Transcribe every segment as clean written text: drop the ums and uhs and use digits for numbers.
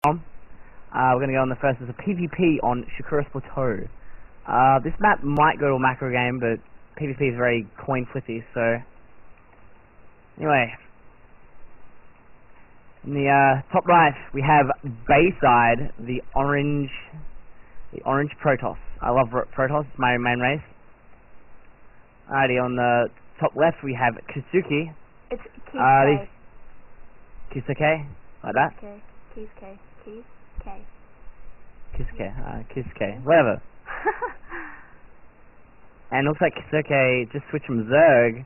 We're going to go on the first as a PvP on Shakura's Plateau. This map might go to a macro game, but PvP is very coin flippy, so... Anyway. In the top right, we have Bayside, the orange Protoss. I love Protoss, it's my main race. Alrighty, on the top left we have Kisuke. It's Kisuke. Kisuke? Like that? Kisuke. Kisuke. Whatever. And it looks like Kisuke just switched from Zerg.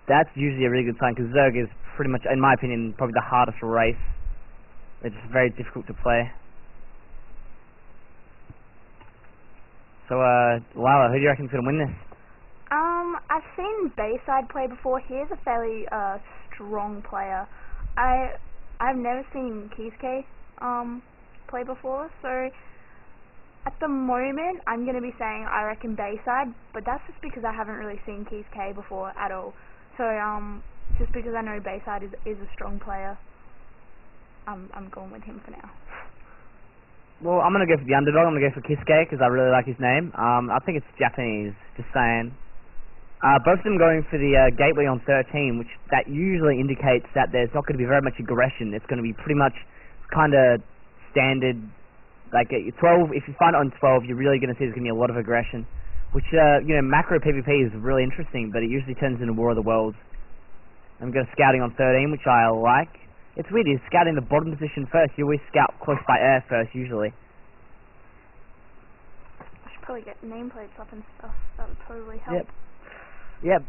That's usually a really good sign, because Zerg is pretty much, in my opinion, probably the hardest race. It's just very difficult to play. So, Lala, who do you reckon is going to win this? I've seen Bayside play before. He is a fairly strong player. I've never seen Kisuke play before, so at the moment I'm going to be saying I reckon Bayside, but that's just because I haven't really seen Kisuke before at all. So just because I know Bayside is a strong player, I'm going with him for now. Well, I'm going to go for the underdog. I'm going to go for Kisuke because I really like his name. I think it's Japanese, just saying. Both of them going for the gateway on 13, which that usually indicates that there's not going to be very much aggression. It's going to be pretty much kind of standard, like 12. If you find it on 12, you're really going to see there's going to be a lot of aggression, which macro PvP is really interesting, but it usually turns into War of the Worlds. I'm going scouting on 13, which I like. It's weird, he's scouting the bottom position first. You always scout close by air first, usually. I should probably get nameplates up and stuff. That would totally help. Yep.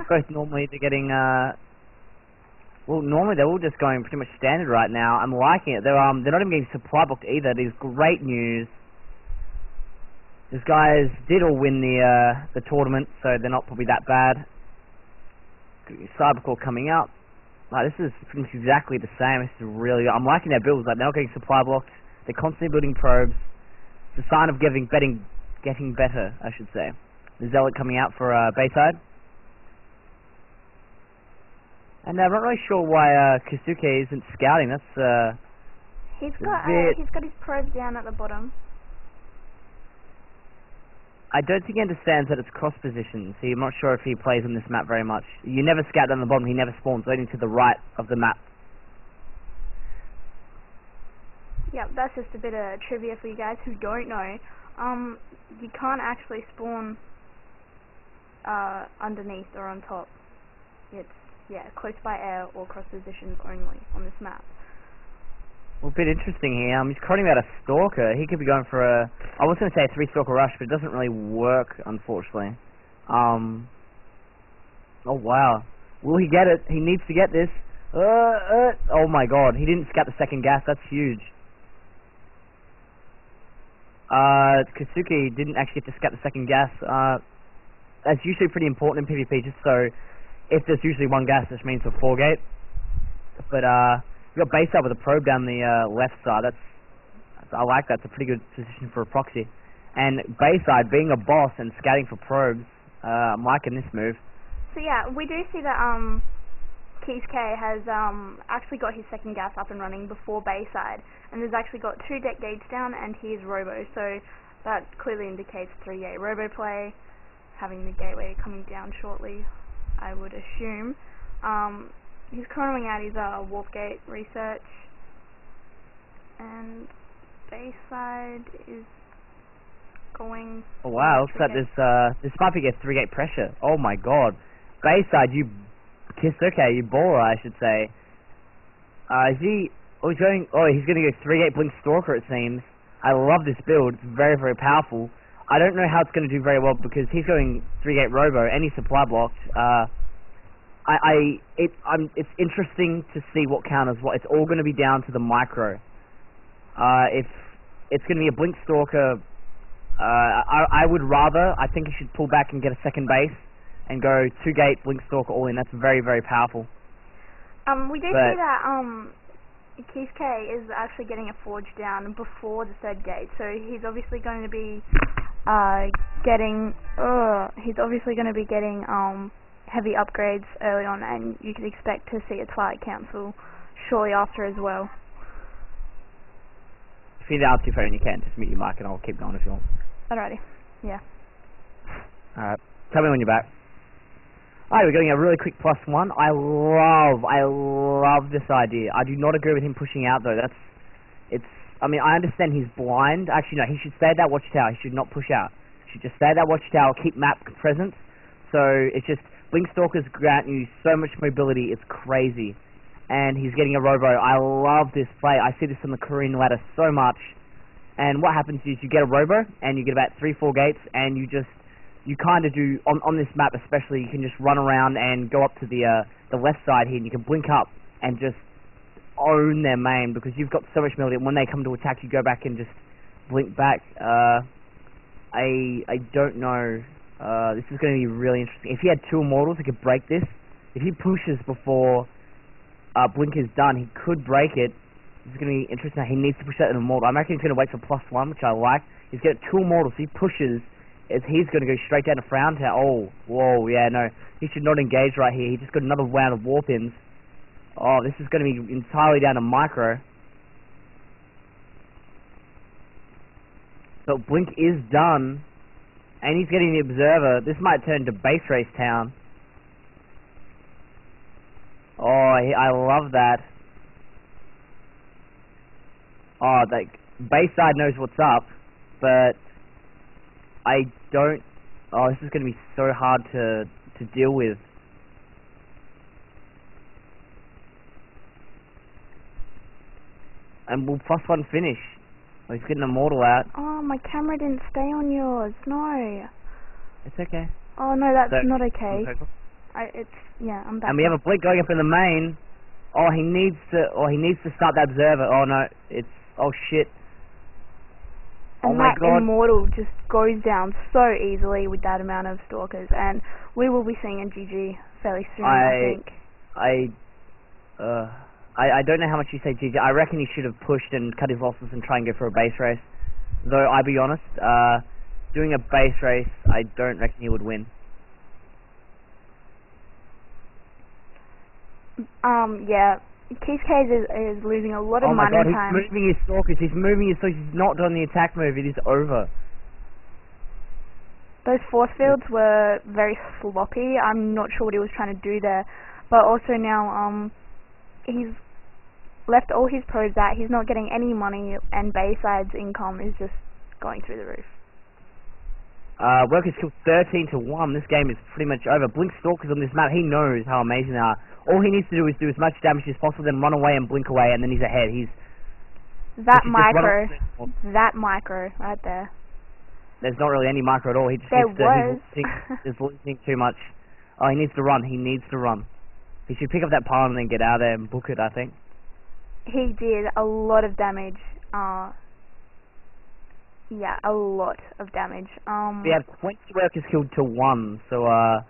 Both normally they're getting, well, normally they're all just going pretty much standard right now. I'm liking it. They're not even getting supply booked either. It is great news. These guys did all win the tournament, so they're not probably that bad. Cybercore coming up. Like, this is pretty much exactly the same. This is really good. I'm liking their builds. Like, they're not getting supply blocked. They're constantly building probes. It's a sign of getting better, I should say. The Zealot coming out for Bayside. And I'm not really sure why Kisuke isn't scouting. That's he's got his probes down at the bottom. I don't think he understands that it's cross positions. So I'm not sure if he plays on this map very much. You never scout down the bottom. He never spawns only to the right of the map. Yeah, that's just a bit of trivia for you guys who don't know. You can't actually spawn underneath or on top. It's close by air or cross positions only on this map. Well, a bit interesting here. He's cutting out a Stalker. He could be going for I was going to say a 3-Stalker rush, but it doesn't really work, unfortunately. Oh, wow. Will he get it? He needs to get this. Oh, my God. He didn't scout the second gas. That's huge. Kisuke didn't actually get to scout the second gas. That's usually pretty important in PvP, just so if there's usually one gas, this means a 4-gate. But, we've got Bayside with a probe down the left side. I like that. It's a pretty good position for a proxy. And Bayside being a boss and scouting for probes, I'm liking this move. So yeah, we do see that Kisuke has actually got his second gas up and running before Bayside, and there's actually got 2 deck gates down, and he is robo, so that clearly indicates 3-gate robo play, having the gateway coming down shortly, I would assume. He's chronoing out his Warpgate research, and Bayside is going... Oh wow, looks like this might be a 3-gate pressure. Oh my God. Bayside, you Kisuke, you baller, I should say. He's going to go 3-gate Blink Stalker, it seems. I love this build, it's very, very powerful. I don't know how it's going to do very well because he's going 3-gate Robo, any supply blocked. It's interesting to see what counters what. It's all going to be down to the micro. If it's going to be a Blink Stalker, I think he should pull back and get a second base and go 2-gate Blink Stalker all in. That's very, very powerful. We do see that Kisuke is actually getting a forge down before the 3rd gate, so he's obviously going to be getting heavy upgrades early on, and you can expect to see a Twilight Council shortly after as well. If you need to answer your phone, you can. Just mute your mic and I'll keep going if you want. Alrighty. Yeah. Alright. Tell me when you're back. Alright, we're getting a really quick +1. I love this idea. I do not agree with him pushing out though. I mean, I understand he's blind. Actually, no, he should stay at that watchtower. He should not push out. He should just stay at that watchtower, keep map present. So, it's just, Blink Stalkers grant you so much mobility, it's crazy. And he's getting a robo. I love this play. I see this on the Korean ladder so much. And what happens is you get a robo, and you get about 3-4 gates, and you kind of do, on this map especially, you can just run around and go up to the left side here, and you can blink up and just own their main, because you've got so much mobility, and when they come to attack, you go back and just blink back. I don't know. This is going to be really interesting. If he had 2 immortals, he could break this. If he pushes before blink is done, he could break it. This is going to be interesting. He needs to push out an immortal. I reckon he's going to wait for +1, which I like. He's got 2 immortals. He pushes. He's going to go straight down to Frown Tower. Oh, whoa, yeah, no. He should not engage right here. He just got another round of warp-ins. Oh, this is going to be entirely down to micro. So blink is done. And he's getting the observer. This might turn to base race town. Oh, I love that. Oh, like, Bayside knows what's up, but I don't... Oh, this is going to be so hard to deal with. And we'll +1 finish. Oh, he's getting an immortal out. Oh, my camera didn't stay on yours. No. It's okay. Oh, no, that's not okay. Yeah, I'm back. And we have a blink going up in the main. Oh, he needs to start that observer. Oh no, oh shit. And oh my that god. immortal just goes down so easily with that amount of stalkers, and we will be seeing a GG fairly soon, I think. I don't know how much you say GG. I reckon he should have pushed and cut his losses and try and go for a base race. Though, I'll be honest, doing a base race, I don't reckon he would win. Yeah, Kisuke is losing a lot of money time. Oh my god, he's moving his stalkers, he's not doing the attack move, it is over. Those force fields were very sloppy. I'm not sure what he was trying to do there. But also now, he's left all his probes out, he's not getting any money, and Bayside's income is just going through the roof. Workers killed 13 to 1. This game is pretty much over. Blink Stalkers on this map, he knows how amazing they are. All he needs to do is do as much damage as possible, then run away and blink away, and then he's ahead. That micro right there. There's not really any micro at all. He just he's losing too much. Oh, he needs to run. He needs to run. He should pick up that pile and then get out there and book it, I think. He did a lot of damage. Yeah, a lot of damage. We have 20 workers killed to 1, so I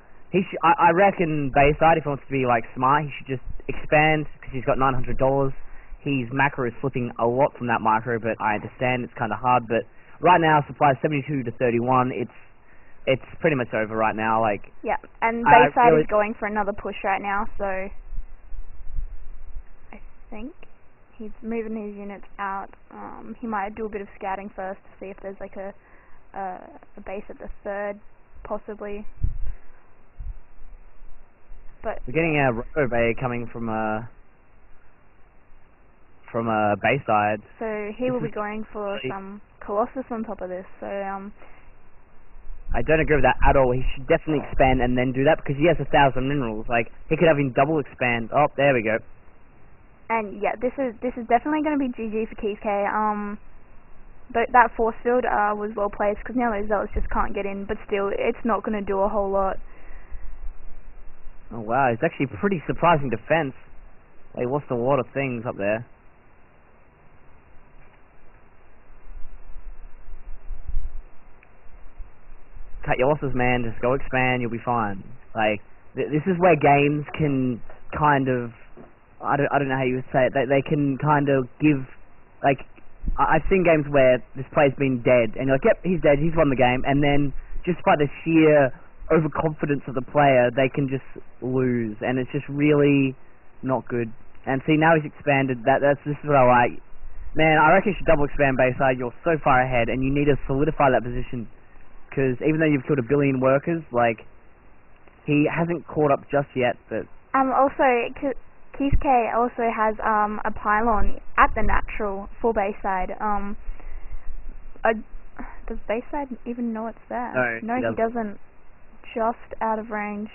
reckon Bayside, if he wants to be like smart, he should just expand because he's got $900. His macro is slipping a lot from that micro, but I understand it's kind of hard. But right now, supply is 72 to 31. It's pretty much over right now. Like yeah, and Bayside is going for another push right now, so I think he's moving his units out. He might do a bit of scouting first to see if there's like a base at the 3rd, possibly. But we're getting a robo bay coming from Bayside. So he will be going for some Colossus on top of this. So I don't agree with that at all. He should definitely expand and then do that because he has 1,000 minerals. Like he could have him double expand. Oh, there we go. And yeah, this is definitely going to be GG for Kisuke. But that force field was well placed because now those zealots just can't get in. But still, it's not going to do a whole lot. Oh wow, it's actually pretty surprising defense. They lost a lot of things up there. Cut your losses, man. Just go expand. You'll be fine. Like this is where games can kind of, I don't know how you would say it. They can kind of give, like, I've seen games where this player's been dead, and you're like, yep, he's dead. He's won the game, and then just by the sheer overconfidence of the player, they can just lose, and it's just really not good. And see, now he's expanded. This is what I like. Man, I reckon you should double expand Bayside. You're so far ahead, and you need to solidify that position. Because even though you've killed 1 billion workers, like, he hasn't caught up just yet, but... Also, Kisuke also has, a pylon at the natural for Bayside. Does Bayside even know it's there? No, he doesn't. Just out of range.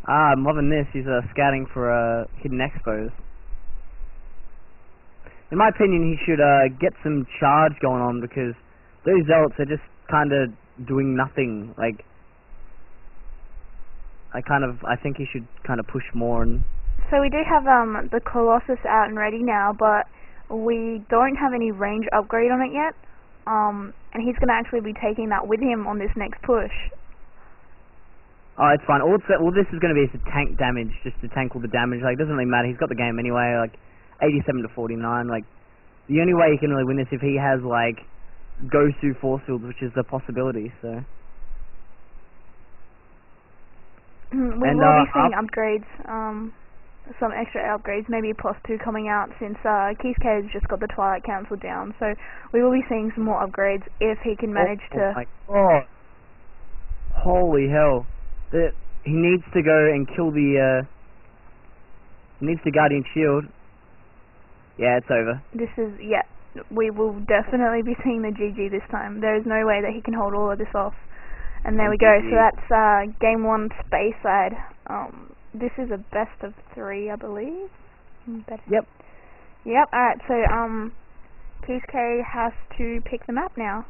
I'm loving this. He's scouting for hidden expos. In my opinion, he should get some charge going on, because those zealots are just kind of doing nothing. Like, I think he should kind of push more. And so we do have the Colossus out and ready now, but we don't have any range upgrade on it yet. And he's going to actually be taking that with him on this next push. Oh, it's fine. All this is going to be is to tank damage, just to tank all the damage. Like, it doesn't really matter. He's got the game anyway. Like, 87 to 49. Like, the only way he can really win this if he has like go-to force fields, which is a possibility. So. We will be seeing upgrades. Some extra upgrades, maybe +2 coming out, since Kisuke has just got the Twilight Council down, so we will be seeing some more upgrades if he can manage to... Holy hell. He needs to go and kill the... he needs to Guardian Shield. Yeah, it's over. This is... yeah, we will definitely be seeing the GG this time. There is no way that he can hold all of this off. And there we go, so that's Game 1 Bayside. This is a best of 3, I believe. Yep. Yep. Alright. So Kisuke has to pick the map now.